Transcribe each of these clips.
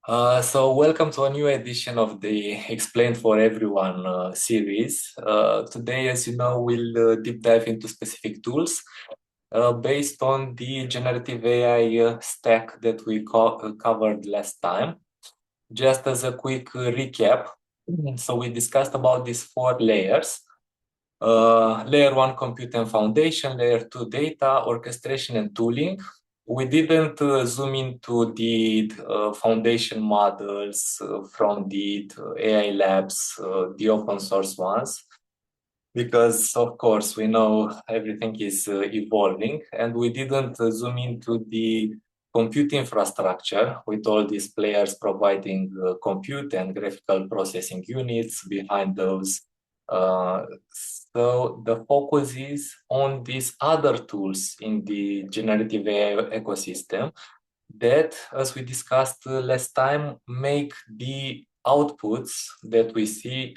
So welcome to a new edition of the Explained for Everyone series. Today, as you know, we'll deep dive into specific tools based on the generative AI stack that we covered last time. Just as a quick recap, so we discussed about these four layers. Layer 1, compute and foundation. Layer 2, data, orchestration and tooling. We didn't zoom into the foundation models from the AI labs, the open source ones, because of course we know everything is evolving, and we didn't zoom into the compute infrastructure with all these players providing compute and graphical processing units behind those. So the focus is on these other tools in the generative AI ecosystem that, as we discussed last time, make the outputs that we see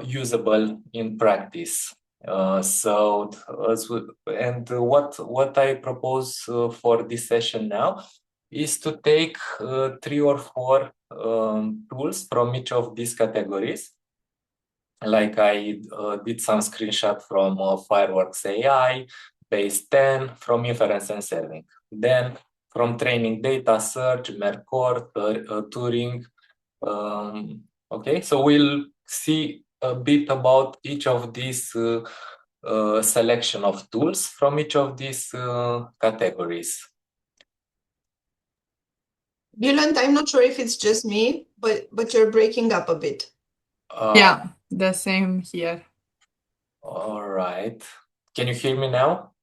usable in practice. What I propose for this session now is to take 3 or 4 tools from each of these categories. Like I did some screenshot from Fireworks AI, Base 10, from Inference and Serving. Then from training data, search, Mercor, Turing. Okay, so we'll see a bit about each of these selection of tools from each of these categories. Bülent, I'm not sure if it's just me, but you're breaking up a bit. Yeah, the same here. All right. Can you hear me now?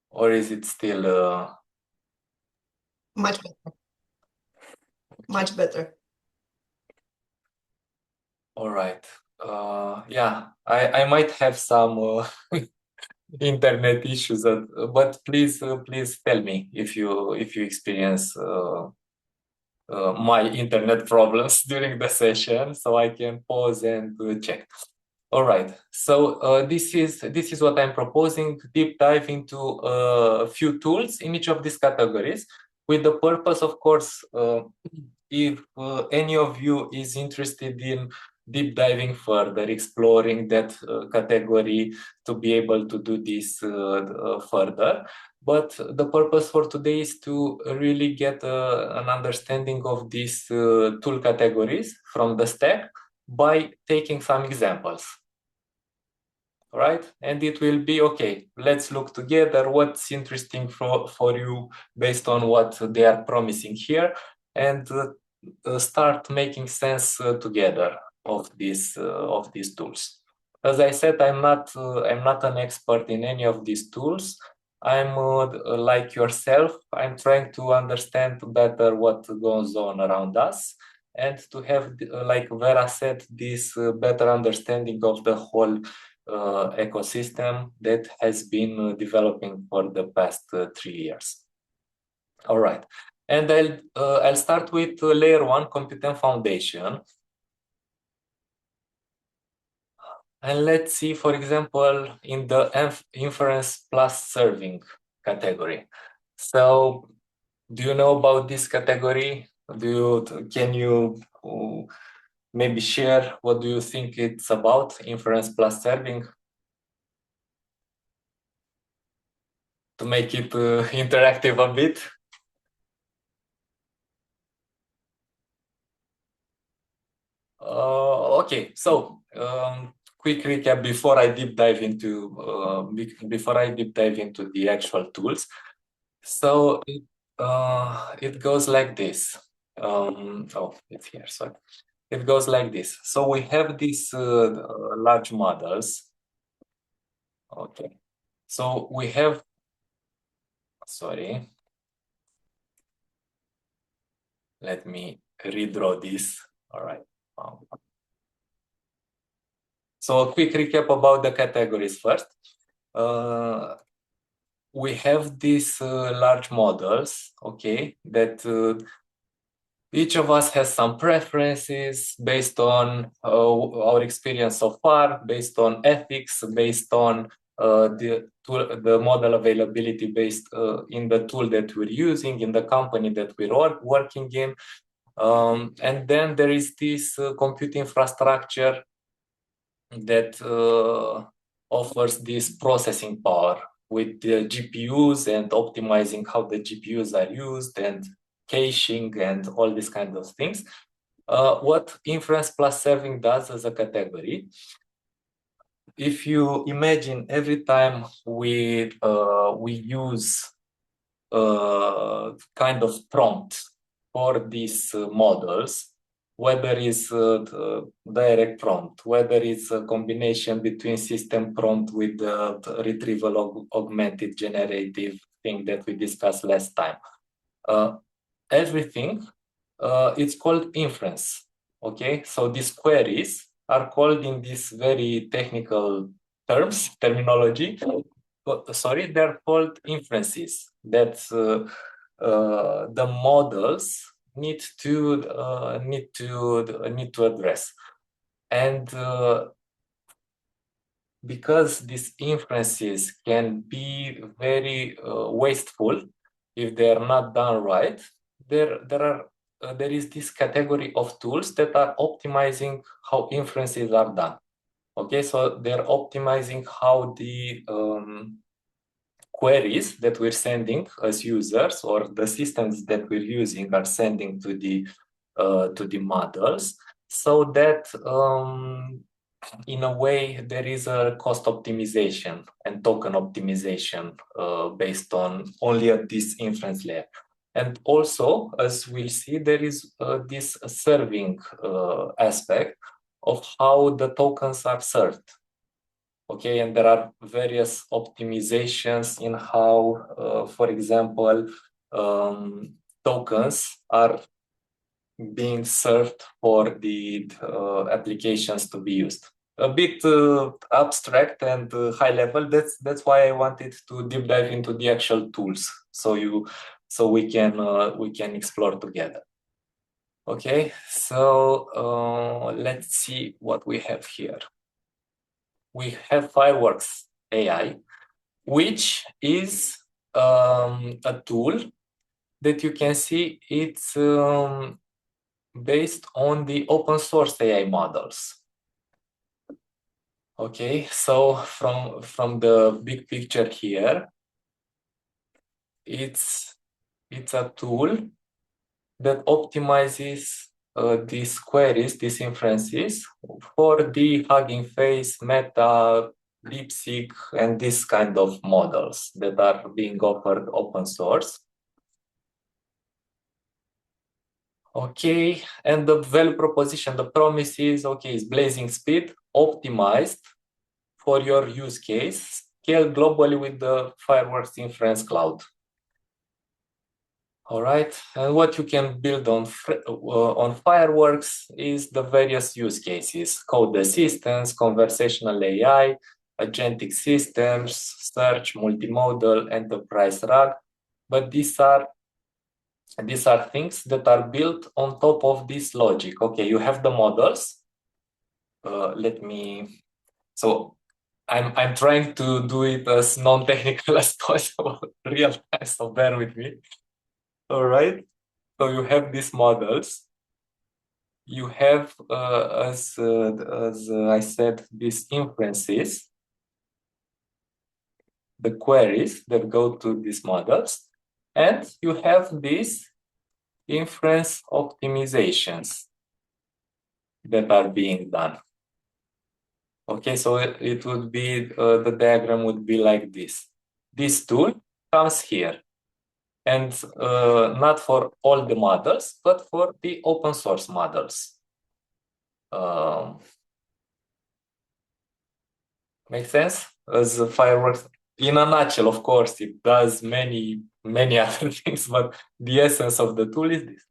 Or is it still... Much better. Much better. All right. Yeah, I might have some internet issues, but please tell me if you experience my internet problems during the session, so I can pause and check. All right. So this is what I'm proposing: deep dive into a few tools in each of these categories, with the purpose, of course, if any of you is interested in deep diving further, exploring that category, to be able to do this further. But the purpose for today is to really get an understanding of these tool categories from the stack by taking some examples. All right, and it will be okay. Let's look together what's interesting for you based on what they are promising here, and start making sense together of these tools. As I said, I'm not an expert in any of these tools. I'm like yourself. I'm trying to understand better what goes on around us, and to have, like Vera said, this better understanding of the whole ecosystem that has been developing for the past 3 years. All right, and I'll start with layer 1, compute and foundation. And let's see, for example, in the inference plus serving category. So, do you know about this category? Can you maybe share what do you think it's about, inference plus serving? To make it interactive a bit. Okay, so quick recap before I deep dive into the actual tools. So it goes like this. Oh, it's here. Sorry. It goes like this. So we have these large models. Okay. So we have. Sorry. Let me redraw this. All right. So a quick recap about the categories first. We have these large models, okay, that each of us has some preferences based on our experience so far, based on ethics, based on the model availability based in the tool that we're using, in the company that we're working in. And then there is this compute infrastructure that offers this processing power with the GPUs and optimizing how the GPUs are used and caching and all these kinds of things. What inference plus serving does as a category, if you imagine every time we use kind of prompt for these models, whether it's direct prompt, whether it's a combination between system prompt with the retrieval augmented generative thing that we discussed last time. Everything, it's called inference, okay? So these queries are called in this very technical terminology, sorry, they're called inferences that the models need to address. And because these inferences can be very wasteful if they are not done right, there is this category of tools that are optimizing how inferences are done. Okay, so they're optimizing how the queries that we're sending as users or the systems that we're using are sending to the models, so that in a way there is a cost optimization and token optimization based on only at this inference layer. And also, as we'll see, there is this serving aspect of how the tokens are served. Okay, and there are various optimizations in how, for example, tokens are being served for the applications to be used. A bit abstract and high level. That's why I wanted to deep dive into the actual tools, so we can explore together. Okay, so let's see what we have here. We have Fireworks AI, which is a tool that you can see it's based on the open source AI models. Okay, so from the big picture here, it's a tool that optimizes these queries, these inferences for the Hugging Face, Meta, DeepSeek, and this kind of models that are being offered open source. Okay, and the value proposition, the promise is, okay, it's blazing speed, optimized for your use case, scaled globally with the Fireworks Inference Cloud. All right, and what you can build on Fireworks is the various use cases: code assistance, conversational AI, agentic systems, search, multimodal, enterprise RAG. But these are things that are built on top of this logic. Okay, you have the models. So I'm trying to do it as non-technical as possible, real time, so bear with me. All right, so you have these models. You have, as I said, these inferences, the queries that go to these models, and you have these inference optimizations that are being done. Okay, so it would be, the diagram would be like this. This tool comes here. And not for all the models, but for the open source models. Make sense? As Fireworks, in a nutshell, of course, it does many other things, but the essence of the tool is this.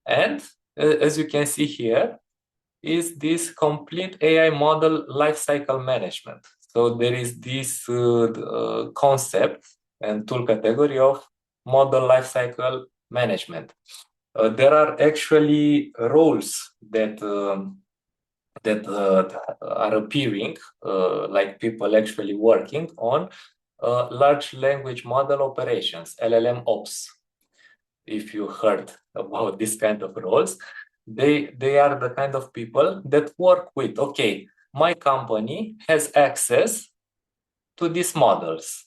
And as you can see here, is this complete AI model lifecycle management. So there is this concept and tool category of model lifecycle management. There are actually roles that that are appearing, like people actually working on large language model operations, LLM ops. If you heard about this kind of roles, they are the kind of people that work with, okay, my company has access to these models.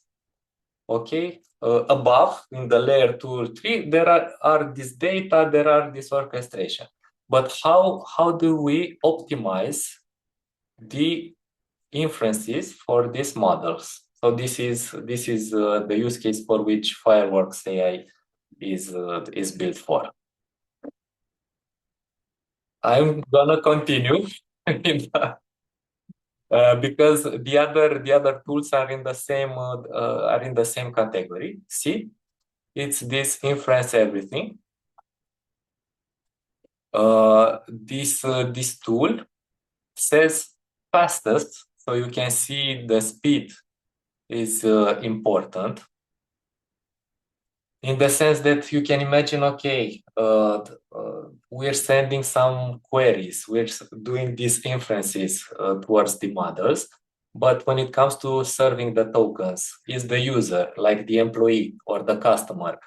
Okay, above in the layer 2 or 3, there are this data, there are this orchestration. But how do we optimize the inferences for these models? So this is the use case for which Fireworks AI is built for. I'm gonna continue because the other tools are in the same category. See, it's this inference everything. This tool says fastest, so you can see the speed is important in the sense that you can imagine, okay, we're sending some queries, we're doing these inferences towards the models, but when it comes to serving the tokens, is the user, like the employee or the customer,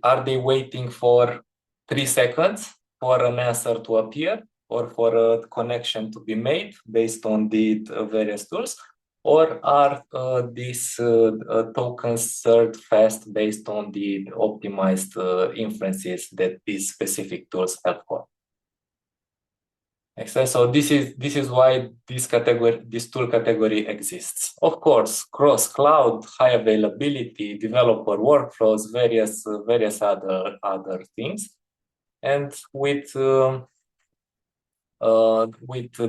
are they waiting for 3 seconds for an answer to appear or for a connection to be made based on the various tools? Or are these tokens served fast based on the optimized inferences that these specific tools help for? So this is why this tool category exists. Of course, cross-cloud, high availability, developer workflows, various other things, and with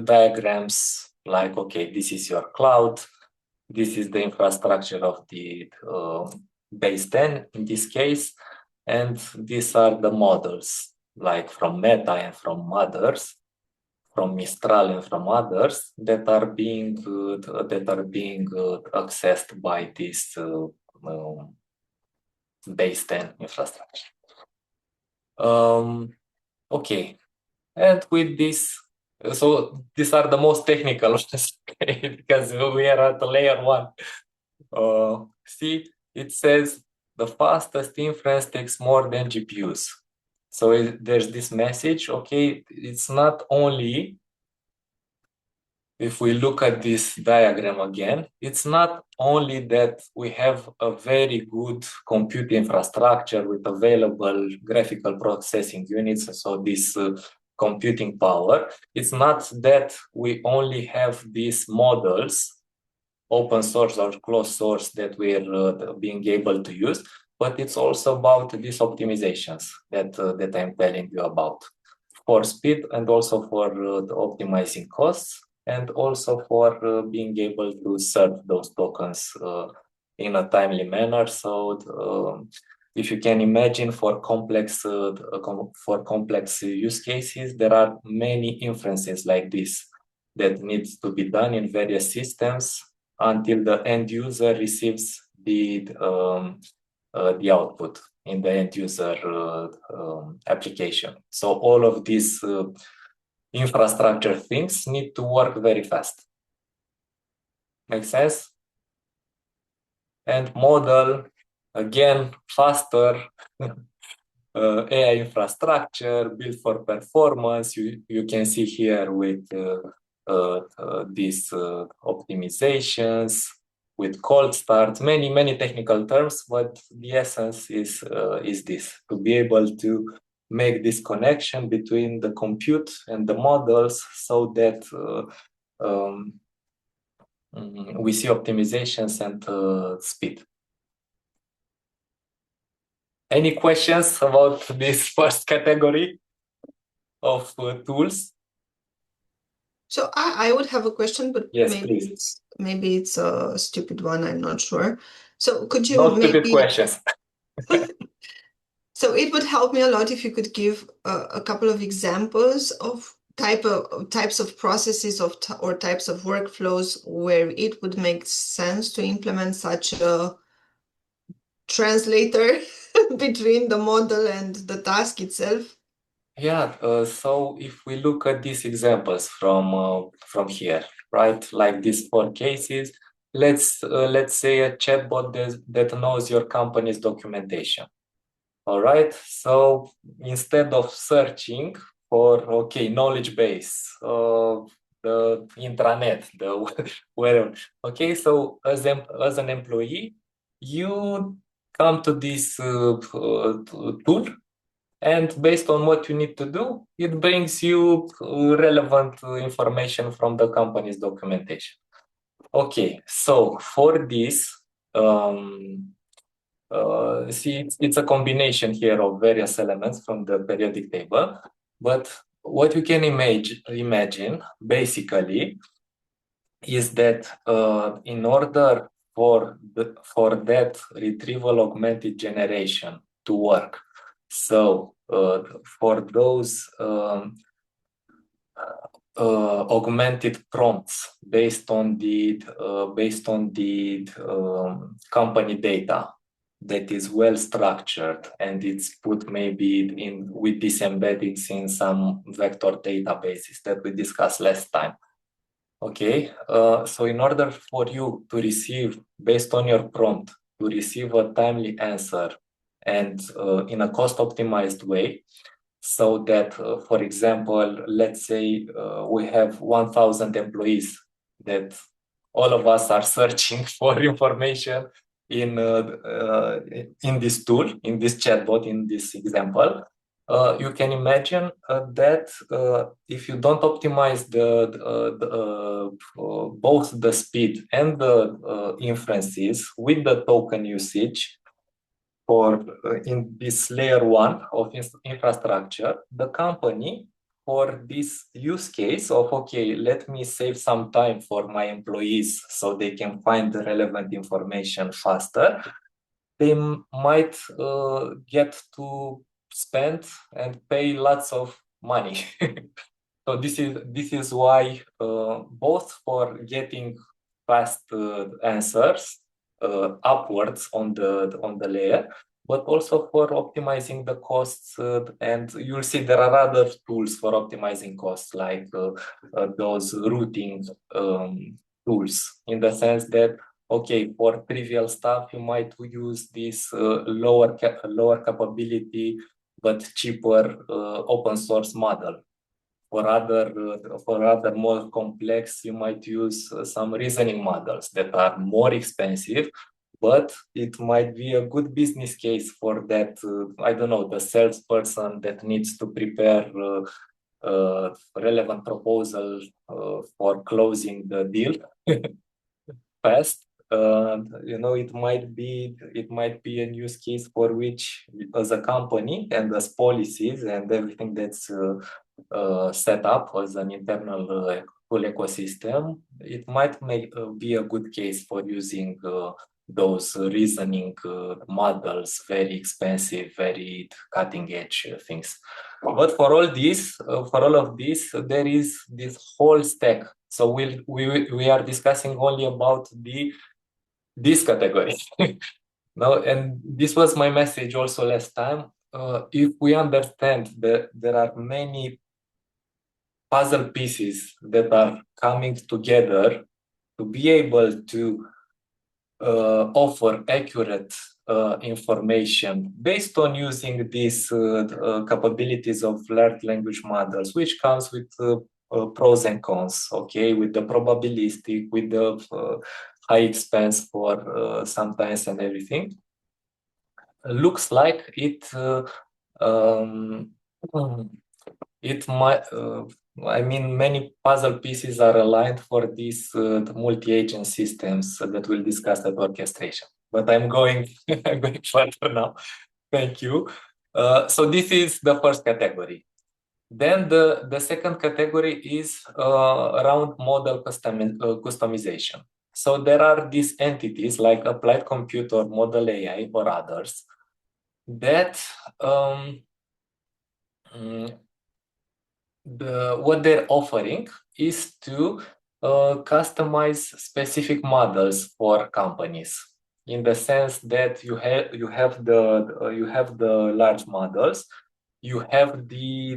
diagrams like, okay, this is your cloud, this is the infrastructure of the base 10 in this case, and these are the models, like from Meta and from others, from Mistral and from others, that are being accessed by this base 10 infrastructure. Okay, and with this, so these are the most technical ones, okay, because we are at layer 1. See, it says the fastest inference takes more than GPUs. So there's this message, okay, it's not only, if we look at this diagram again, it's not only that we have a very good compute infrastructure with available graphical processing units, so this computing power. It's not that we only have these models, open source or closed source, that we're being able to use, but it's also about these optimizations that I'm telling you about, for speed and also for optimizing costs, and also for being able to serve those tokens in a timely manner. So if you can imagine, for complex use cases, there are many inferences like this that needs to be done in various systems until the end user receives the output in the end user application. So all of these infrastructure things need to work very fast. Make sense? And model, again, faster. AI infrastructure built for performance. You can see here with these optimizations, with cold start, many technical terms, but the essence is this: to be able to make this connection between the compute and the models, so that we see optimizations and speed. Any questions about this first category of tools? So I would have a question, but yes, maybe it's a stupid one. I'm not sure. So could you no stupid questions. So it would help me a lot if you could give a couple of examples of types of processes or types of workflows where it would make sense to implement such a translator between the model and the task itself. Yeah, so if we look at these examples from here, right, like these 4 cases, let's say a chatbot that knows your company's documentation. All right, so instead of searching for knowledge base, the intranet, the wherever. Okay, so as an employee, you come to this tool, and based on what you need to do, it brings you relevant information from the company's documentation. Okay, so for this, see, it's a combination here of various elements from the periodic table, but what you can imagine basically is that in order for that retrieval augmented generation to work, so for those augmented prompts based on the company data that is well structured, and it's put maybe in with these embeddings in some vector databases that we discussed last time. Okay, so in order for you to receive, based on your prompt, to receive a timely answer and in a cost optimized way, so that, for example, let's say we have 1,000 employees that all of us are searching for information in this tool, in this chatbot, in this example. You can imagine that if you don't optimize both the speed and the inferences with the token usage, for in this layer 1 of infrastructure, the company, for this use case of, okay, let me save some time for my employees so they can find the relevant information faster, they might get to spend and pay lots of money. So this is why both for getting fast answers upwards on the layer, but also for optimizing the costs. And you'll see there are other tools for optimizing costs, like those routing tools, in the sense that, okay, for trivial stuff, you might use this lower capability but cheaper open source model. For other more complex, you might use some reasoning models that are more expensive, but it might be a good business case for that. I don't know, the salesperson that needs to prepare relevant proposal for closing the deal fast. It might be a use case for which, as a company and as policies and everything that's set up as an internal full ecosystem, it might be a good case for using those reasoning models, very expensive, very cutting edge things. But for all of this, there is this whole stack. So we are discussing only about this category. No, and this was my message also last time. If we understand that there are many puzzle pieces that are coming together to be able to offer accurate information based on using these capabilities of large language models, which comes with pros and cons, okay, with the probabilistic, with the high expense for sometimes and everything. Looks like it might, many puzzle pieces are aligned for these multi-agent systems that we'll discuss at orchestration. But I'm going further now. Thank you. So this is the first category. Then the second category is around model customization. So there are these entities like Applied Computer, Model AI, or others that what they're offering is to customize specific models for companies, in the sense that you have the large models, you have the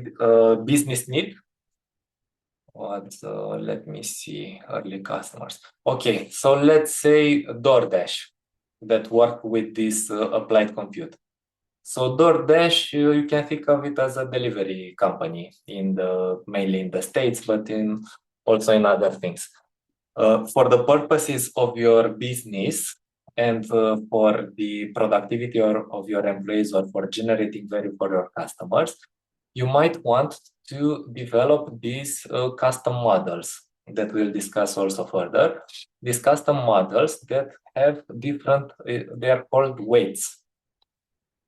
business need. Let me see, early customers. Okay, so let's say DoorDash that work with this applied compute. So DoorDash, you can think of it as a delivery company mainly in the States, but also in other things. For the purposes of your business and for the productivity of your employees or for generating value for your customers, you might want to develop these custom models that we'll discuss also further. These custom models that have different, they are called weights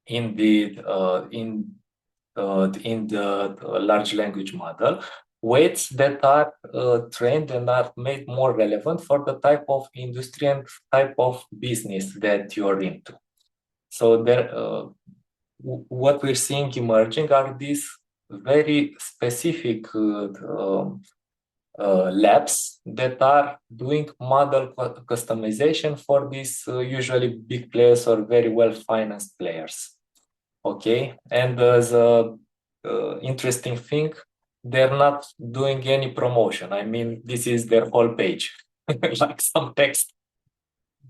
in the large language model, weights that are trained and are made more relevant for the type of industry and type of business that you're into. So what we're seeing emerging are these very specific labs that are doing model customization for these usually big players or very well-financed players. Okay, and as a interesting thing, they're not doing any promotion. I mean, this is their whole page, like some text.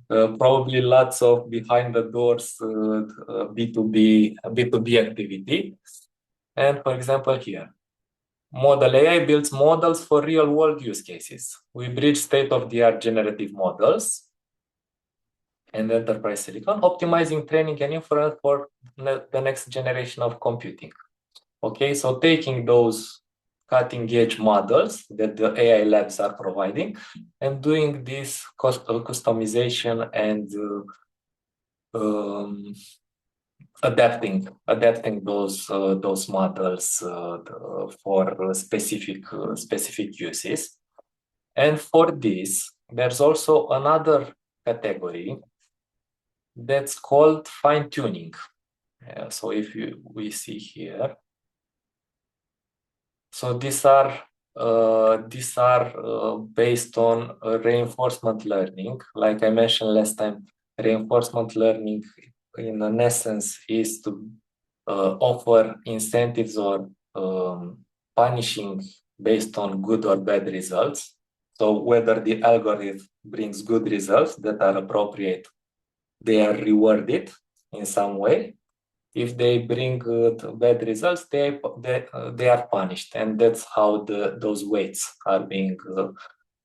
Probably lots of behind the doors B2B activity. And for example, here, Model AI builds models for real-world use cases. We bridge state-of-the-art generative models and enterprise silicon, optimizing training and inference for the next generation of computing. Okay, so taking those cutting-edge models that the AI labs are providing and doing this customization and adapting those models for specific uses. And for this, there's also another category that's called fine-tuning. So if we see here, so these are based on reinforcement learning. Like I mentioned last time, reinforcement learning in an essence is to offer incentives or punishing based on good or bad results. So whether the algorithm brings good results that are appropriate, they are rewarded in some way. If they bring bad results, they are punished, and that's how those weights are being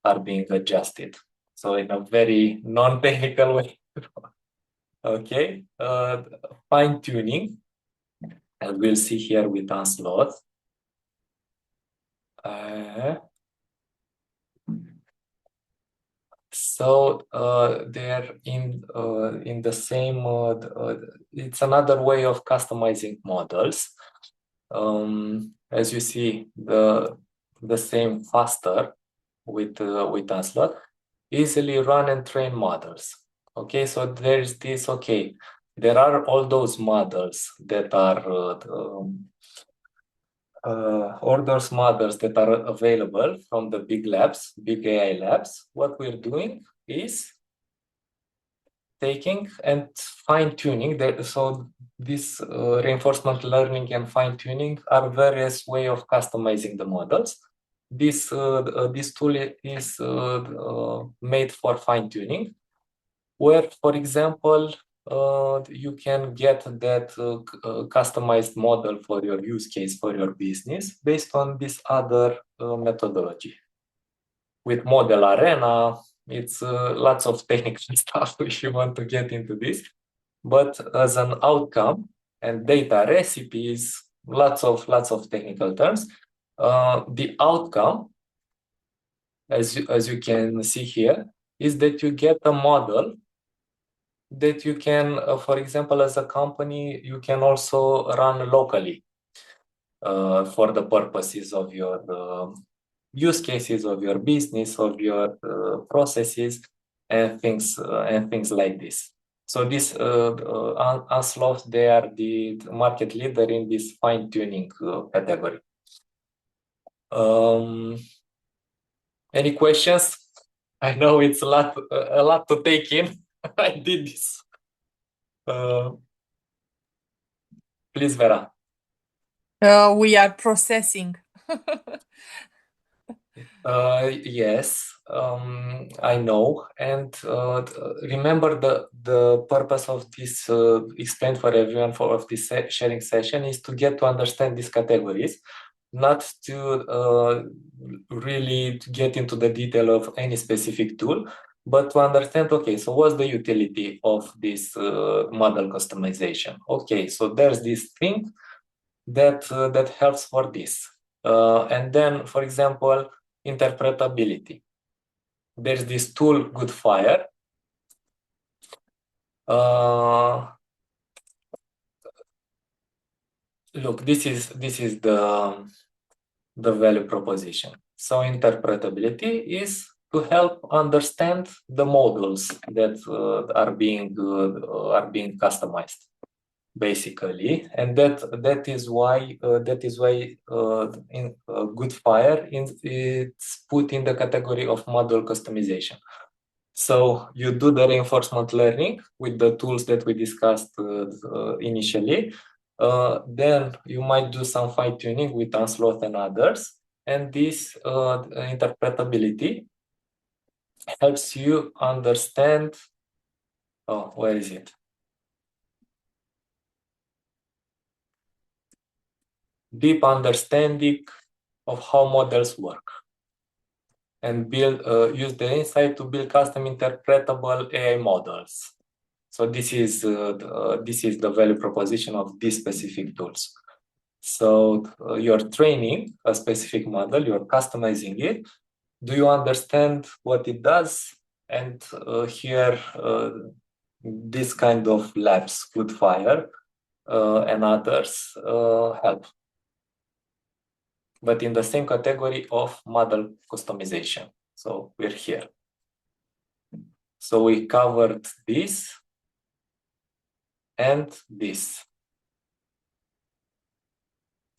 adjusted. So in a very non-technical way. Okay, fine tuning, and we'll see here with Onslaught. So they're in the same. It's another way of customizing models. As you see, the same faster with Onslaught, easily run and train models. Okay, so there's this. Okay, there are all those models that are or those models that are available from the big labs, big AI labs. What we're doing is taking and fine-tuning. So this reinforcement learning and fine-tuning are various ways of customizing the models. This tool is made for fine-tuning, where, for example, you can get that customized model for your use case for your business based on this other methodology. With Model Arena, it's lots of technical stuff if you want to get into this, but as an outcome and data recipes, lots of technical terms. The outcome, as you can see here, is that you get a model that you can, for example, as a company, you can also run locally for the purposes of your use cases, of your business, of your processes, and things like this. So this Onslaught, they are the market leader in this fine-tuning category. Any questions? I know it's a lot to take in. I did this. Please, Vera. We are processing. Yes, I know. And remember, the purpose of this explained for everyone of this sharing session is to get to understand these categories, not to really get into the detail of any specific tool, but to understand, okay, so what's the utility of this model customization? Okay, so there's this thing that helps for this. And then, for example, interpretability. There's this tool, Goodfire. Look, this is the value proposition. So interpretability is to help understand the models that are being customized, basically, and that is why in Goodfire it's put in the category of model customization. So you do the reinforcement learning with the tools that we discussed initially. Then you might do some fine tuning with Unsloth and others, and this interpretability helps you understand. Oh, where is it? Deep understanding of how models work, and build use the insight to build custom interpretable AI models. So this is the value proposition of these specific tools. So you're training a specific model, you're customizing it. Do you understand what it does? And here, this kind of labs, Goodfire and others, help. But in the same category of model customization. So we're here. So we covered this and this.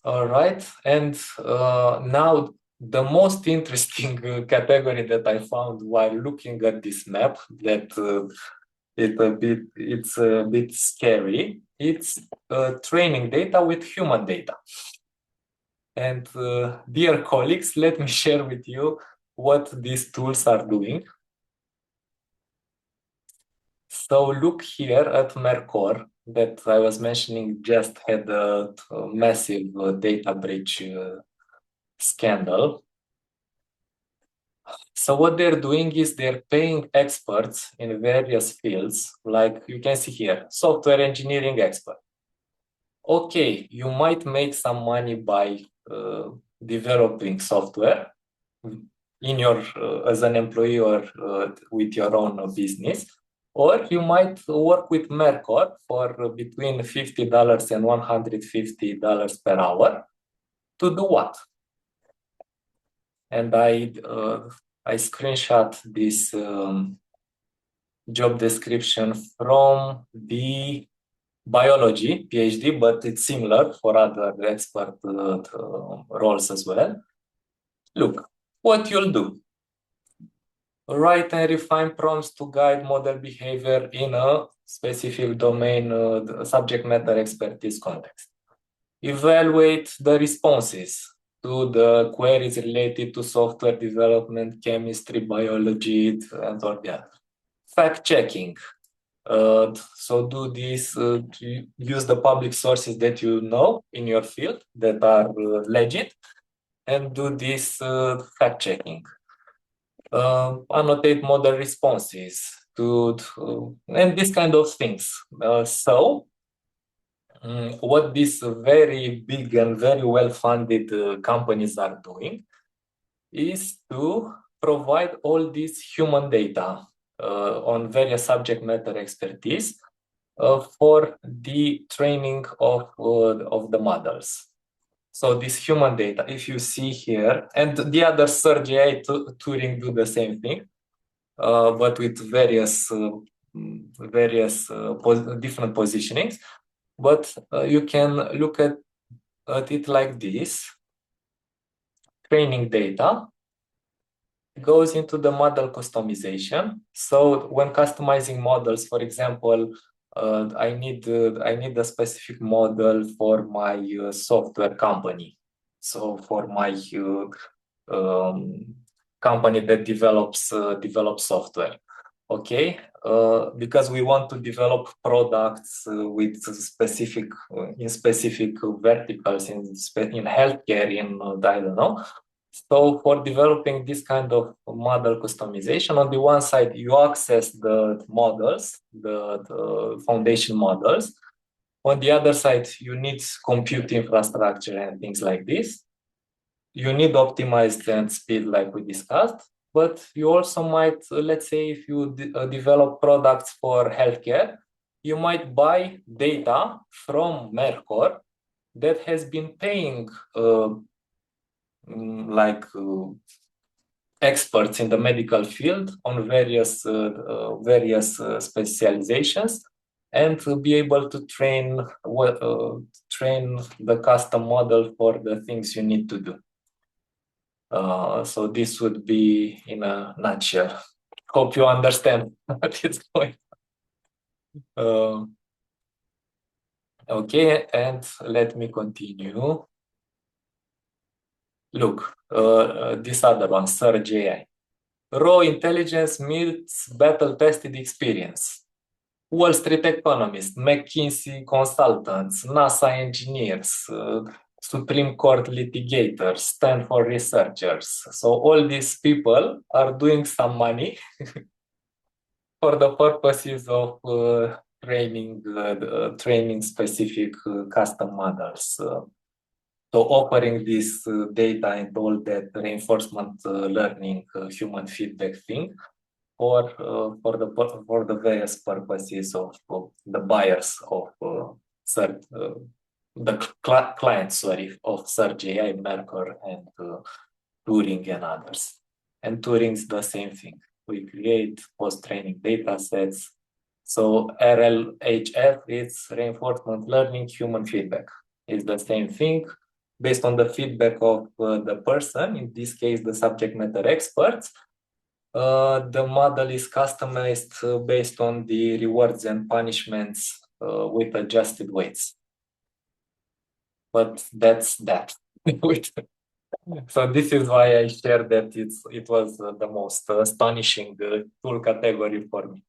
All right, and now the most interesting category that I found while looking at this map that it's a bit scary. It's training data with human data. And dear colleagues, let me share with you what these tools are doing. So look here at Mercor that I was mentioning just had a massive data breach scandal. So what they're doing is they're paying experts in various fields, like you can see here, software engineering expert. Okay, you might make some money by developing software in your as an employee or with your own business, or you might work with Mercor for between $50 and $150 per hour to do what? And I screenshot this job description from the biology PhD, but it's similar for other expert roles as well. Look, what you'll do. Write and refine prompts to guide model behavior in a specific domain subject matter expertise context. Evaluate the responses to the queries related to software development, chemistry, biology, and all that. Fact-checking. So do this, use the public sources that you know in your field that are legit, and do this fact-checking. Annotate model responses and these kind of things. What these very big and very well-funded companies are doing is to provide all this human data on various subject matter expertise for the training of the models. So this human data, if you see here, and the other Search AI Turing do the same thing, but with various different positionings. But you can look at it like this. Training data goes into the model customization. So when customizing models, for example, I need a specific model for my software company. So for my company that develops software. Okay, because we want to develop products with specific in specific verticals in healthcare, in I don't know. So for developing this kind of model customization, on the one side you access the models, the foundation models. On the other side, you need compute infrastructure and things like this. You need optimized and speed, like we discussed. But you also might, let's say, if you develop products for healthcare, you might buy data from Mercor that has been paying experts in the medical field on various specializations, and to be able to train the custom model for the things you need to do. So this would be in a nutshell. Hope you understand at this point. Okay, and let me continue. Look, this other one, Surge AI. Raw intelligence meets battle-tested experience. Wall Street economists, McKinsey consultants, NASA engineers, Supreme Court litigators, Stanford researchers. So all these people are doing some money for the purposes of training specific custom models. So offering this data and all that reinforcement learning human feedback thing for the various purposes of the buyers of clients, of Surge AI, Mercor, and Turing and others. And Turing is the same thing. We create post-training data sets. So RLHF is reinforcement learning human feedback. It's the same thing based on the feedback of the person, in this case, the subject matter experts. The model is customized based on the rewards and punishments with adjusted weights. But that's that. So this is why I shared that it was the most astonishing tool category for me.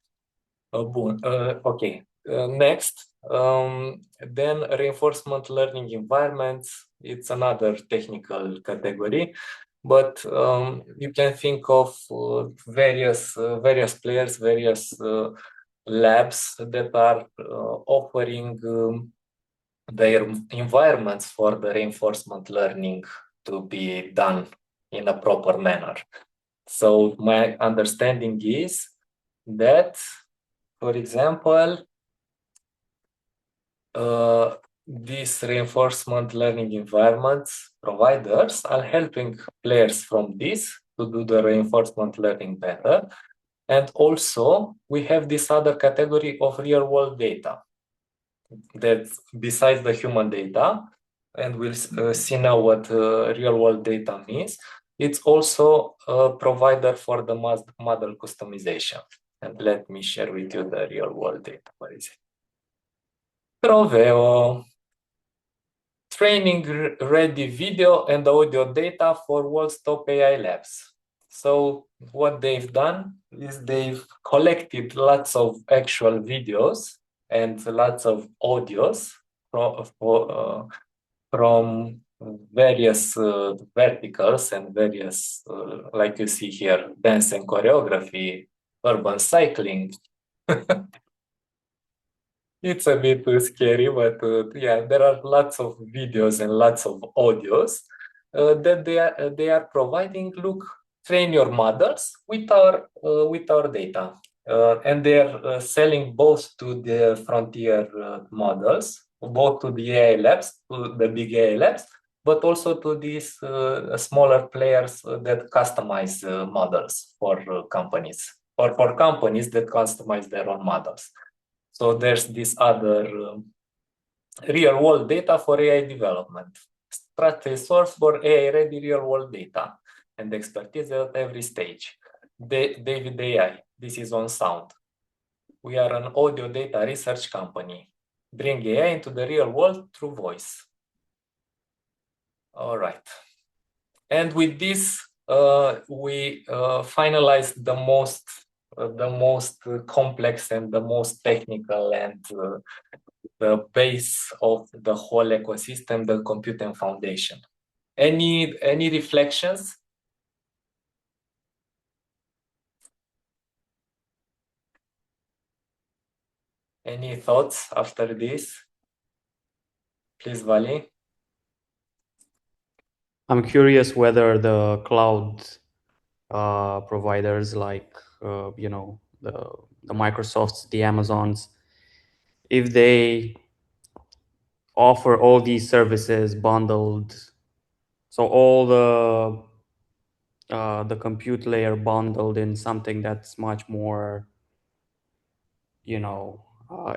Okay. Next, then reinforcement learning environments. It's another technical category, but you can think of various players, various labs that are offering their environments for the reinforcement learning to be done in a proper manner. So my understanding is that, for example, these reinforcement learning environments providers are helping players from this to do the reinforcement learning better. And also we have this other category of real world data that besides the human data, and we'll see now what real world data means, it's also a provider for the model customization. And let me share with you the real world data. Where is it? Proveo. Training ready video and audio data for world's top AI labs. So what they've done is they've collected lots of actual videos and lots of audios from various verticals and various, like you see here, dance and choreography, urban cycling. It's a bit scary, but yeah, there are lots of videos and lots of audios that they are providing. Look, train your models with our data, and they are selling both to the frontier models, both to the AI labs, to the big AI labs, but also to these smaller players that customize models for companies, or for companies that customize their own models. So there's this other real world data for AI development, trusted source for AI ready real world data and expertise at every stage. David AI, this is on sound. We are an audio data research company. Bring AI into the real world through voice. All right. And with this, we finalized the most complex and the most technical and the base of the whole ecosystem, the computing foundation. Any reflections? Any thoughts after this? Please, Vali. I'm curious whether the cloud providers like the Microsofts, the Amazons, if they offer all these services bundled, so all the compute layer bundled in something that's much more,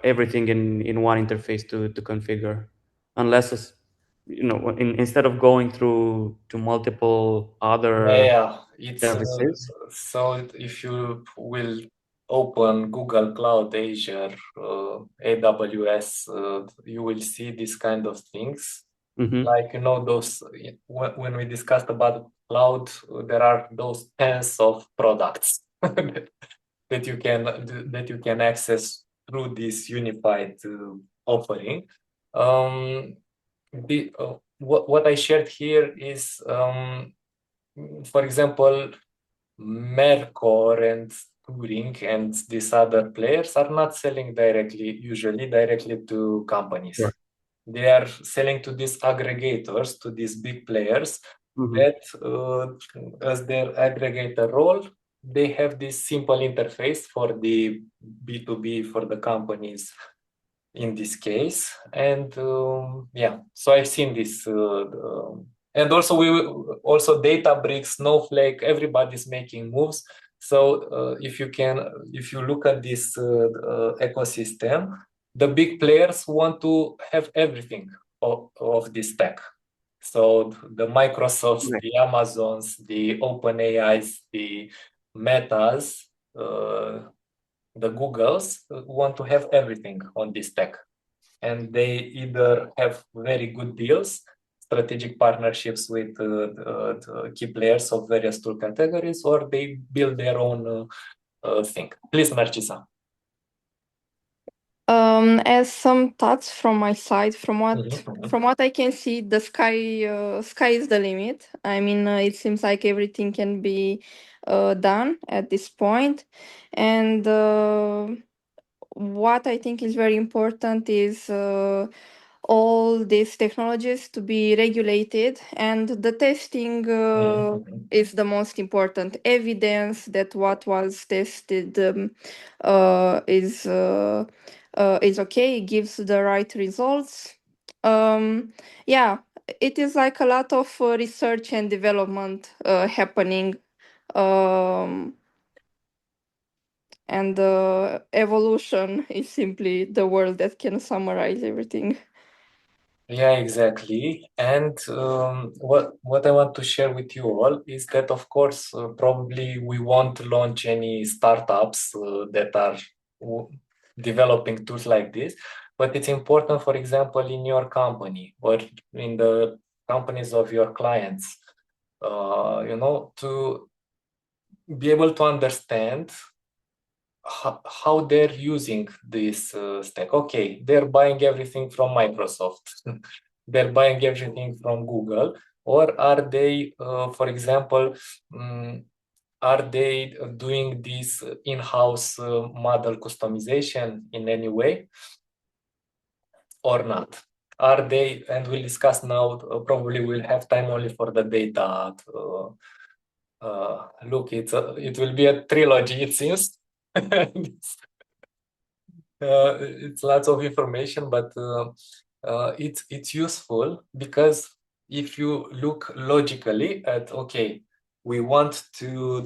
everything in one interface to configure, unless it's, instead of going through to multiple other Yeah, it's services. so if you will open Google Cloud, Azure, AWS, you will see these kind of things. Mhm. Like, those when we discussed about cloud, there are those tens of products that you can access through this unified offering. What I shared here is, for example, Mercor and Turing and these other players are not selling usually directly to companies. Sure. They are selling to these aggregators, to these big players that, as their aggregator role, they have this simple interface for the B2B, for the companies in this case. And so I've seen this. And also Databricks, Snowflake, everybody's making moves. So if you look at this ecosystem, the big players want to have everything of this stack. So the Microsofts, Right. the Amazons, the OpenAIs, the Metas, the Googles want to have everything on this stack. And they either have very good deals, strategic partnerships with key players of various tool categories, or they build their own thing. Please, Narcisa. As some thoughts from my side, from what Mhm. from what I can see, the sky is the limit. I mean, it seems like everything can be done at this point, and what I think is very important is all these technologies to be regulated, and the testing Mhm. is the most important evidence that what was tested is okay, gives the right results. Yeah, it is like a lot of research and development happening. Um, and evolution is simply the word that can summarize everything. Yeah, exactly. And what I want to share with you all is that, of course, probably we won't launch any startups that are developing tools like this, but it's important, for example, in your company or in the companies of your clients, to be able to understand how they're using this stack. Okay, they're buying everything from Microsoft, they're buying everything from Google, or are they, for example, are they doing this in-house model customization in any way or not? Are they, and we'll discuss now, probably we'll have time only for the data. Look, it will be a trilogy, it seems. It's lots of information, but it's useful because if you look logically at, okay, we want to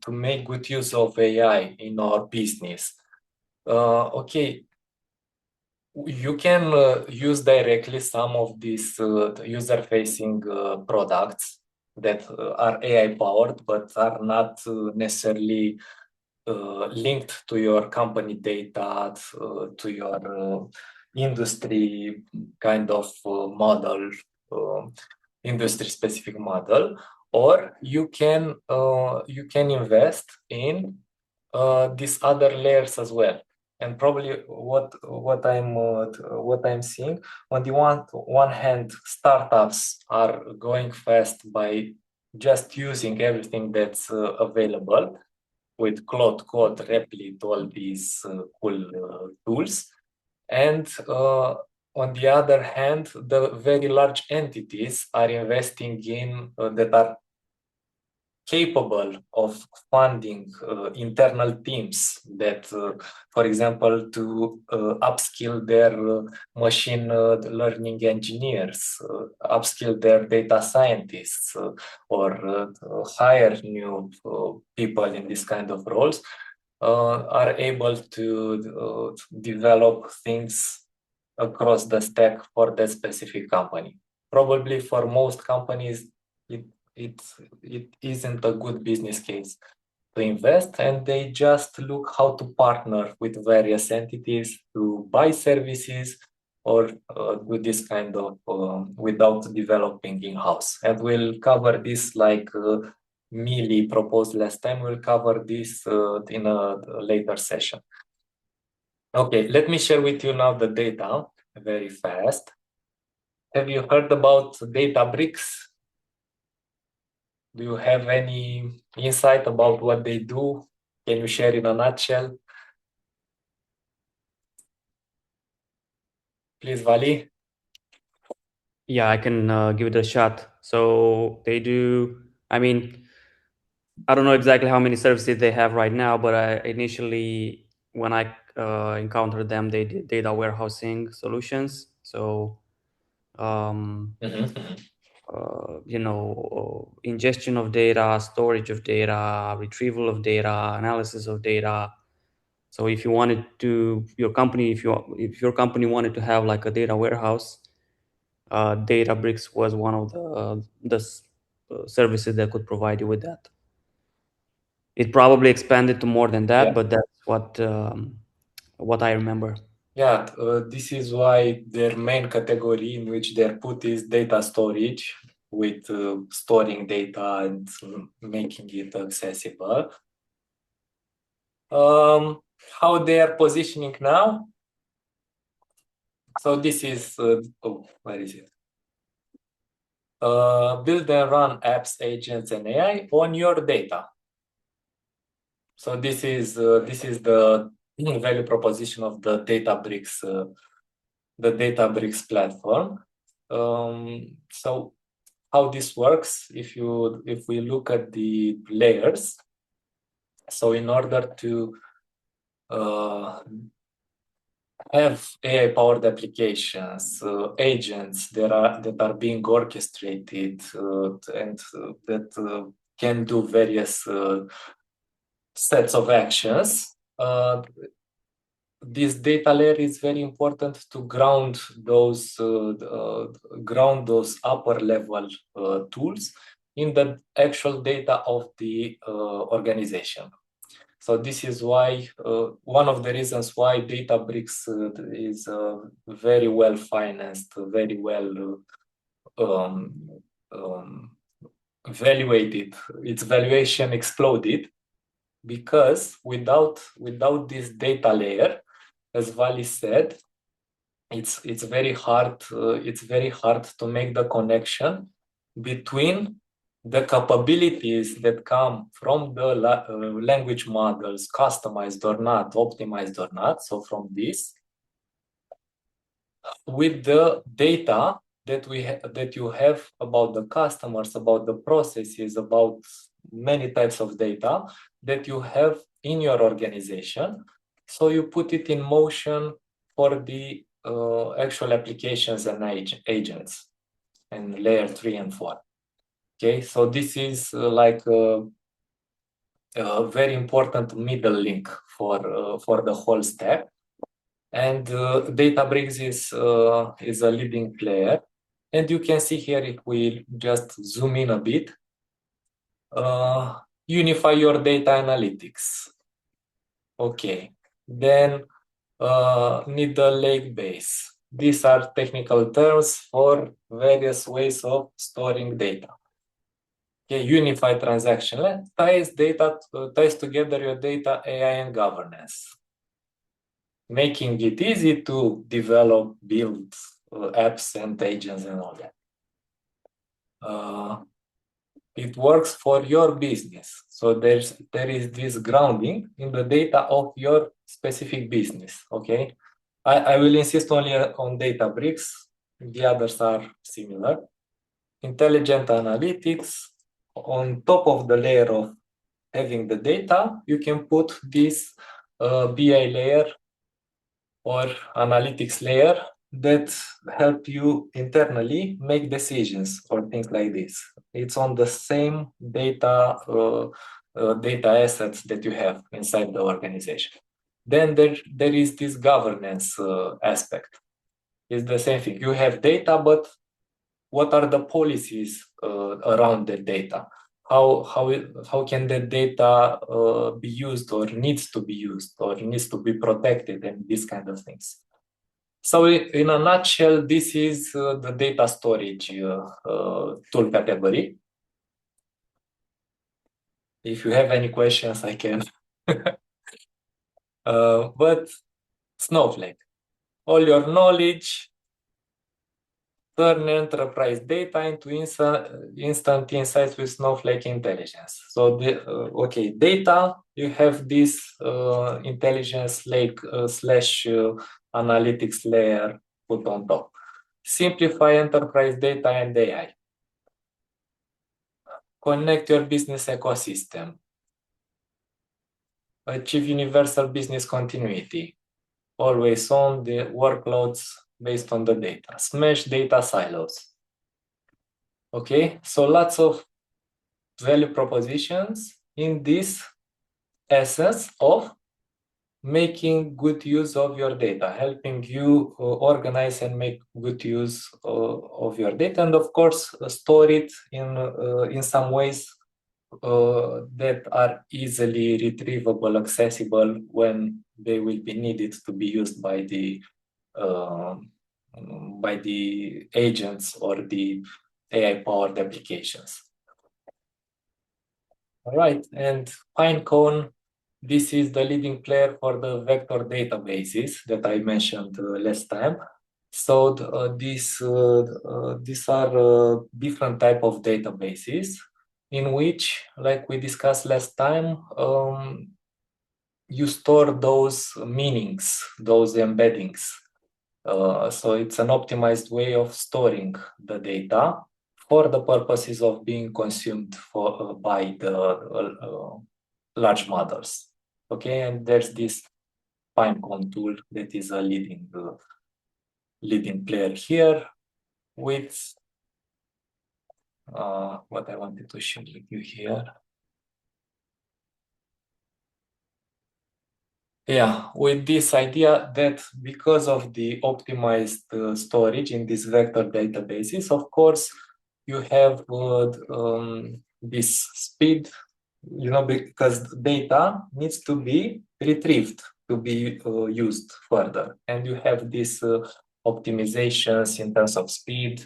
make good use of AI in our business. Okay, you can use directly some of these user-facing products that are AI powered, but are not necessarily linked to your company data, to your industry kind of model, industry specific model, or you can invest in these other layers as well. And probably what I'm seeing, on the one hand, startups are going fast by just using everything that's available with Cloud Code, Replit, all these cool tools. And on the other hand, the very large entities are investing in that are capable of funding internal teams that, for example, to upskill their machine learning engineers, upskill their data scientists, or hire new people in this kind of roles, are able to develop things across the stack for that specific company. Probably for most companies, it isn't a good business case to invest, and they just look how to partner with various entities to buy services or do this kind of without developing in-house. And we'll cover this like Mili proposed last time. We'll cover this in a later session. Okay, let me share with you now the data very fast. Have you heard about Databricks? Do you have any insight about what they do? Can you share in a nutshell? Please, Vali. Yeah, I can give it a shot. So they do, I mean, I don't know exactly how many services they have right now, but initially, when I encountered them, they did data warehousing solutions. So, ingestion of data, storage of data, retrieval of data, analysis of data. So if you wanted to, your company, if your company wanted to have like a data warehouse, Databricks was one of the services that could provide you with that. It probably expanded to more than that, but that's what I remember. Yeah, this is why their main category in which they're put is data storage, with storing data and making it accessible. How they are positioning now? So this is, where is it? Build and run apps, agents, and AI on your data. So this is the value proposition of the Databricks platform. So how this works, if we look at the layers, so in order to have AI-powered applications, agents that are being orchestrated and that can do various sets of actions. This data layer is very important to ground those upper level tools in the actual data of the organization. So this is why one of the reasons why Databricks is very well financed, very well evaluated. Its valuation exploded because without this data layer, as Vali said, it's very hard to make the connection between the capabilities that come from the language models, customized or not, optimized or not, so from this, with the data that you have about the customers, about the processes, about many types of data that you have in your organization. So you put it in motion for the actual applications and agents and layer 3 and 4. Okay, so this is like a very important middle link for the whole stack. And Databricks is a leading player. And you can see here, if we just zoom in a bit, unify your data analytics. Okay. Then needle lake base. These are technical terms for various ways of storing data. Okay, unified transaction ties together your data, AI, and governance, making it easy to develop, build apps and agents and all that. It works for your business. So there is this grounding in the data of your specific business. Okay, I will insist only on Databricks. The others are similar. Intelligent analytics. On top of the layer of having the data, you can put this BI layer or analytics layer that help you internally make decisions or things like this. It's on the same data assets that you have inside the organization. Then there is this governance aspect. It's the same thing. You have data, but what are the policies around the data? How can the data be used or needs to be used or needs to be protected and these kind of things. So in a nutshell, this is the data storage tool category. If you have any questions, I can. But Snowflake, all your knowledge, turn enterprise data into instant insights with Snowflake intelligence. So okay, data, you have this intelligence lake / analytics layer put on top. Simplify enterprise data and AI. Connect your business ecosystem. Achieve universal business continuity. Always on the workloads based on the data. Smash data silos. Okay, so lots of value propositions in this essence of making good use of your data, helping you organize and make good use of your data, and of course store it in some ways that are easily retrievable, accessible when they will be needed to be used by the agents or the AI-powered applications. All right, and Pinecone, this is the leading player for the vector databases that I mentioned last time. So these are different type of databases in which, like we discussed last time, you store those meanings, those embeddings. So it's an optimized way of storing the data for the purposes of being consumed by the large models. Okay, and there's this Pinecone tool that is a leading player here with what I wanted to share with you here. Yeah, with this idea that because of the optimized storage in these vector databases, of course, you have this speed, because data needs to be retrieved to be used further. And you have these optimizations in terms of speed,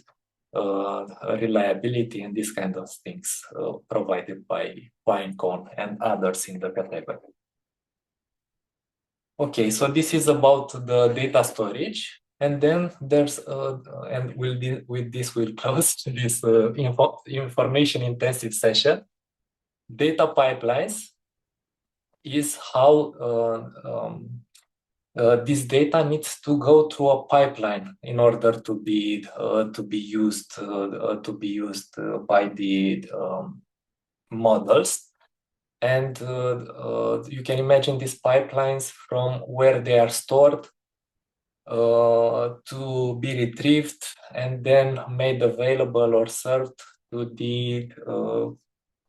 reliability, and these kind of things provided by Pinecone and others in the category. Okay, so this is about the data storage, and then there's and with this we'll close this information intensive session. Data pipelines is how this data needs to go through a pipeline in order to be used by the models. And you can imagine these pipelines from where they are stored to be retrieved and then made available or served to the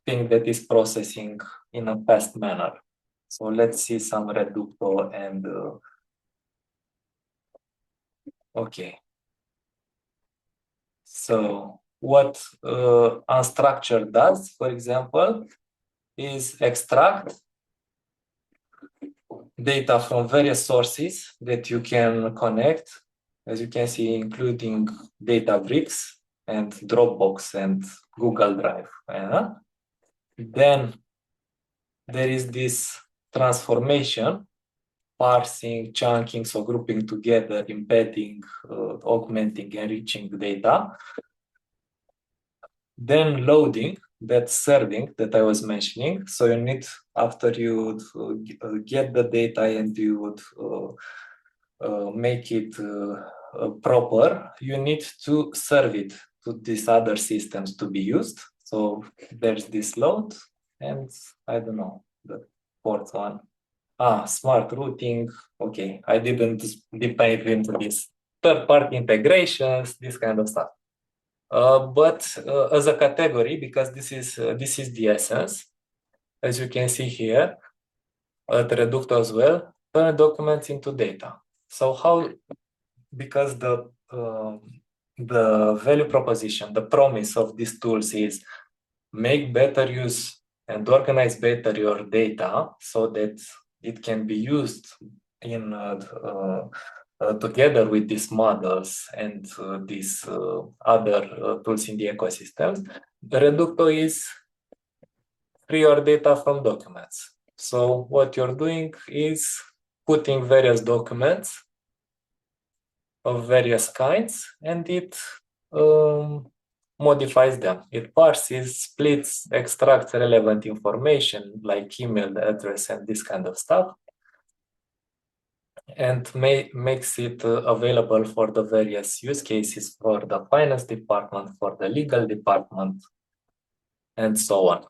thing that is processing in a fast manner. So let's see some Reducto and okay. So what unstructured does, for example, is extract data from various sources that you can connect, as you can see, including Databricks and Dropbox and Google Drive. Then there is this transformation, parsing, chunking, so grouping together, embedding, augmenting, enriching data. Then loading, that's serving that I was mentioning. So you need, after you get the data and you would make it proper, you need to serve it to these other systems to be used. So there's this load, and I don't know, the fourth one. Smart routing. Okay, I didn't deep dive into this. Third-party integrations, this kind of stuff. But as a category, because this is the essence, as you can see here, at Reducto as well, turn documents into data. So how? Because the value proposition, the promise of these tools is make better use and organize better your data so that it can be used in together with these models and these other tools in the ecosystem. The Reducto is free your data from documents. So what you're doing is putting various documents of various kinds, and it modifies them. It parses, splits, extracts relevant information like email address and this kind of stuff, and makes it available for the various use cases for the finance department, for the legal department, and so on.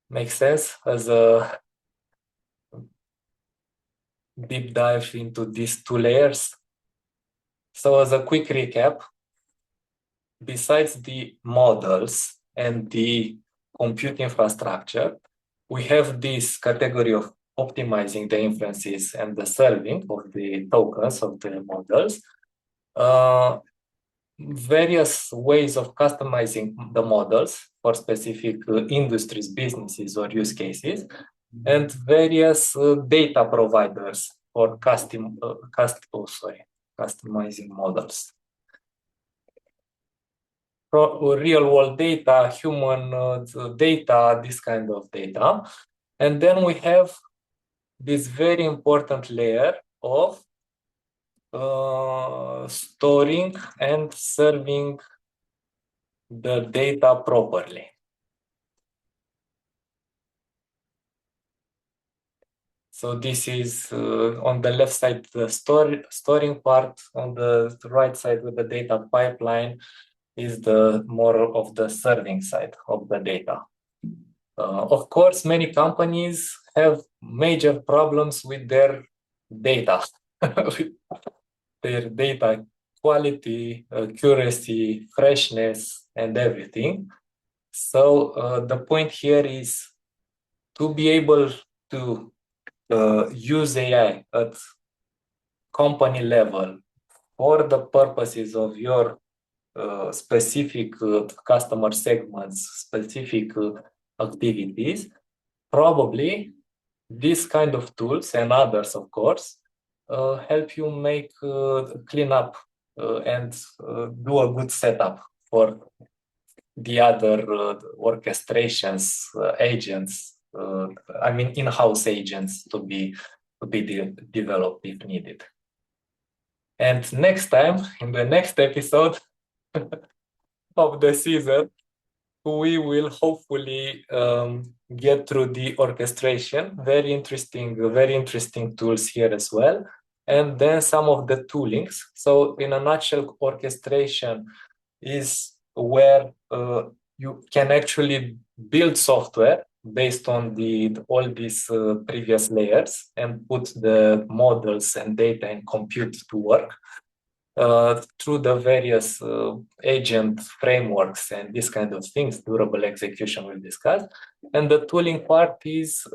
Makes sense as a deep dive into these two layers? So as a quick recap, besides the models and the compute infrastructure, we have this category of optimizing the inferences and the serving of the tokens of the models, various ways of customizing the models for specific industries, businesses, or use cases, and various data providers for customizing models. Real world data, human data, this kind of data. And then we have this very important layer of storing and serving the data properly. So this is on the left side, the storing part. On the right side with the data pipeline is the more of the serving side of the data. Of course, many companies have major problems with their data, with their data quality, accuracy, freshness, and everything. So the point here is to be able to use AI at company level for the purposes of your specific customer segments, specific activities. Probably this kind of tools and others, of course, help you make clean up and do a good setup for the other orchestrations, agents, I mean in-house agents to be developed if needed. And next time, in the next episode of the season, we will hopefully get through the orchestration. Very interesting tools here as well. And then some of the toolings. So in a nutshell, orchestration is where you can actually build software based on all these previous layers and put the models and data and compute to work through the various agent frameworks and these kind of things. Durable execution we'll discuss. And the tooling part is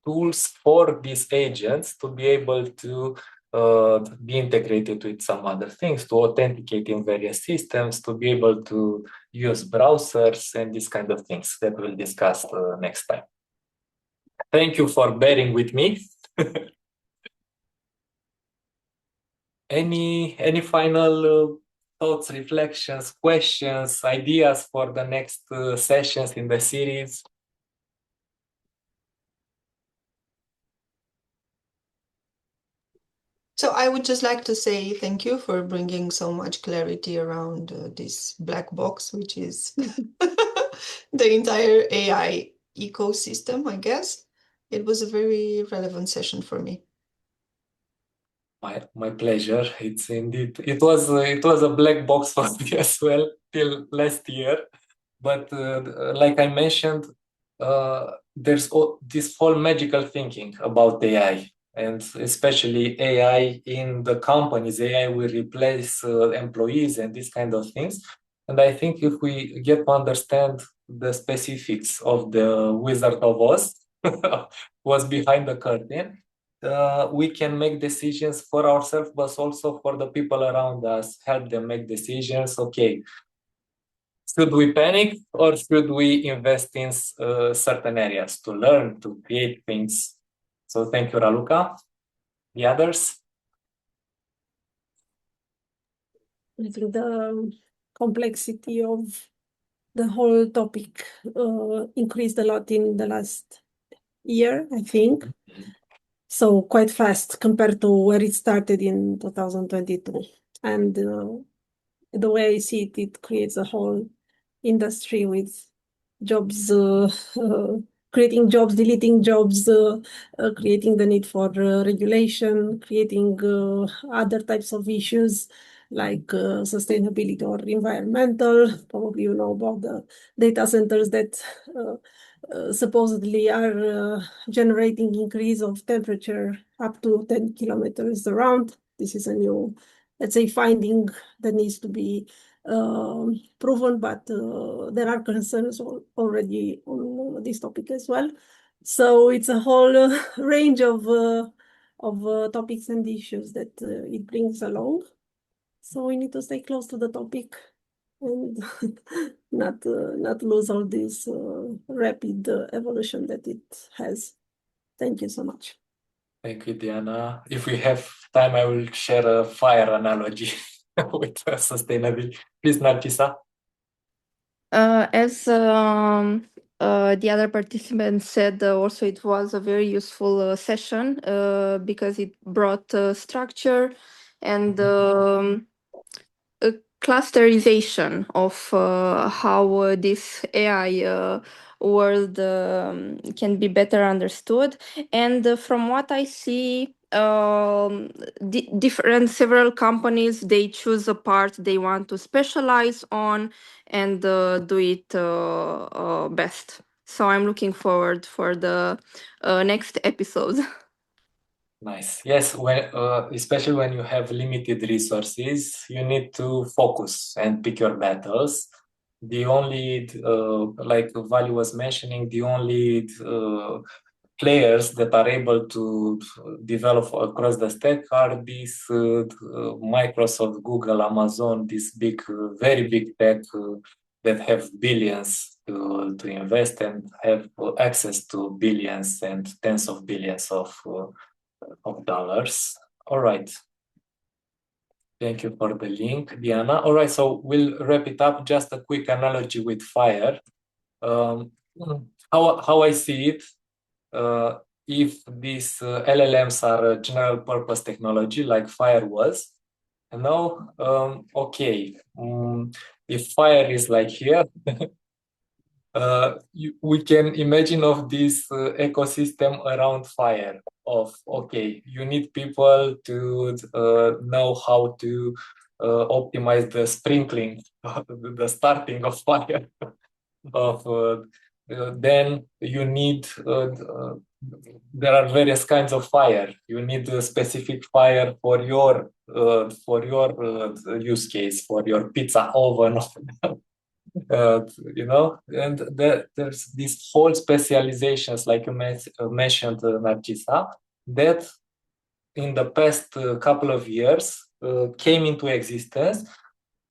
tools for these agents to be able to be integrated with some other things, to authenticate in various systems, to be able to use browsers and these kind of things that we'll discuss next time. Thank you for bearing with me. Any final thoughts, reflections, questions, ideas for the next sessions in the series? So I would just like to say thank you for bringing so much clarity around this black box, which is the entire AI ecosystem, I guess. It was a very relevant session for me. My pleasure. It's indeed. It was a black box for me as well till last year. But like I mentioned, there's this whole magical thinking about AI, and especially AI in the companies. AI will replace employees and these kind of things. And I think if we get to understand the specifics of the Wizard of Oz, what's behind the curtain, we can make decisions for ourselves, but also for the people around us, help them make decisions. Okay, should we panic or should we invest in certain areas to learn, to create things? So thank you, Raluca. The others? I think the complexity of the whole topic increased a lot in the last year, I think. So quite fast compared to where it started in 2022. And the way I see it, it creates a whole industry with jobs, creating jobs, deleting jobs, creating the need for regulation, creating other types of issues like sustainability or environmental. Probably you know about the data centers that supposedly are generating increase of temperature up to 10 kilometers around. This is a new, let's say, finding that needs to be proven, but there are concerns already on this topic as well. So it's a whole range of topics and issues that it brings along. So we need to stay close to the topic and not lose all this rapid evolution that it has. Thank you so much. Thank you, Diana. If we have time, I will share a fire analogy with sustainability. Please, Narcisa. As the other participants said, also it was a very useful session because it brought structure and a clusterization of how this AI world can be better understood. And from what I see, several companies, they choose a part they want to specialize on and do it best. So I'm looking forward for the next episode. Nice. Yes, especially when you have limited resources, you need to focus and pick your battles. The only, like Vali was mentioning, the only players that are able to develop across the stack are these Microsoft, Google, Amazon, these big, very big tech that have billions to invest and have access to billions and tens of billions of dollars. All right. Thank you for the link, Diana. All right, so we'll wrap it up. Just a quick analogy with fire. How I see it, if these LLMs are a general purpose technology like fire was, okay, if fire is like here, we can imagine of this ecosystem around fire of, okay, you need people to know how to optimize the sprinkling, the starting of fire. Then you need, there are various kinds of fire. You need a specific fire for your use case, for your pizza oven. And there's these whole specializations, like you mentioned, Narcisa, that in the past couple of years came into existence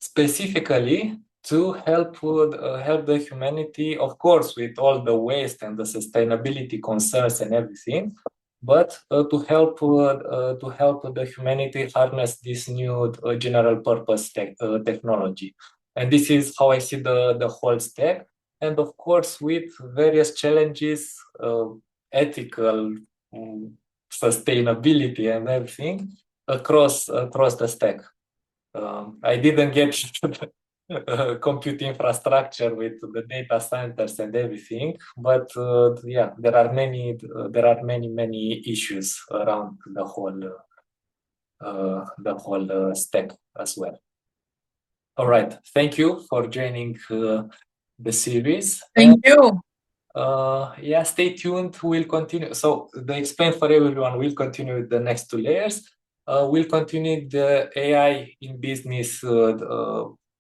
specifically to help the humanity, of course, with all the waste and the sustainability concerns and everything, but to help the humanity harness this new general purpose technology. And this is how I see the whole stack. And of course, with various challenges, ethical, sustainability, and everything across the stack. I didn't get compute infrastructure with the data centers and everything, but yeah, there are many issues around the whole stack as well. All right, thank you for joining the series. Thank you. Yeah, stay tuned. We'll continue. So the Explain for Everyone will continue with the next 2 layers. We'll continue the AI in business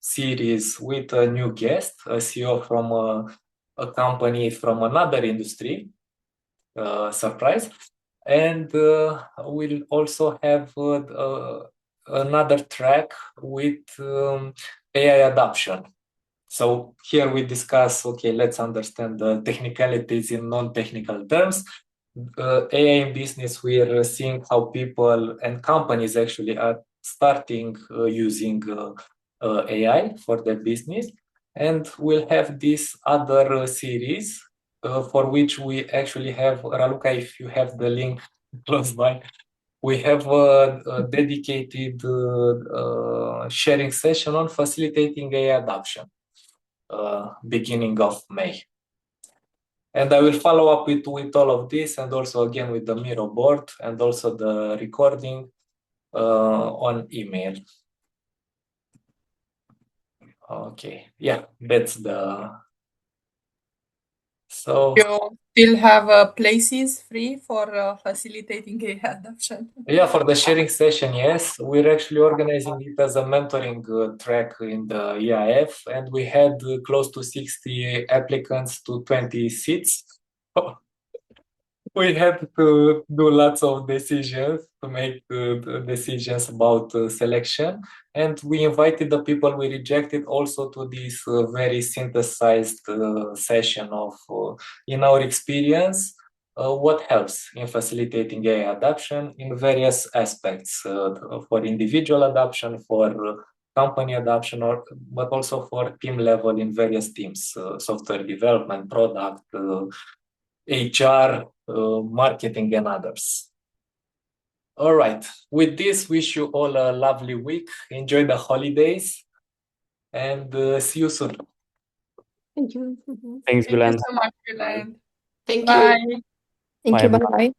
series with a new guest, a CEO from a company from another industry. Surprise. And we'll also have another track with AI adoption. So here we discuss, okay, let's understand the technicalities in non-technical terms. AI in business, we are seeing how people and companies actually are starting using AI for their business. And we'll have this other series for which we actually have, Raluca, if you have the link close by, we have a dedicated sharing session on facilitating AI adoption. Beginning of May. And I will follow up with all of this, and also again with the Miro board and also the recording on email. Okay, yeah, that's the. So You still have places free for facilitating AI adoption? yeah, for the sharing session, yes, we're actually organizing it as a mentoring track in the EIF, and we had close to 60 applicants to 20 seats. We had to do lots of decisions to make decisions about selection, and we invited the people we rejected also to this very synthesized session of, in our experience, what helps in facilitating AI adoption in various aspects, for individual adoption, for company adoption, but also for team level in various teams, software development, product, HR, marketing, and others. All right. With this, wish you all a lovely week. Enjoy the holidays, and see you soon. Thank you. Thanks, Thank you Gulen. so much, Gulen. Thank you. Bye. Thank Bye, you. everyone. Bye.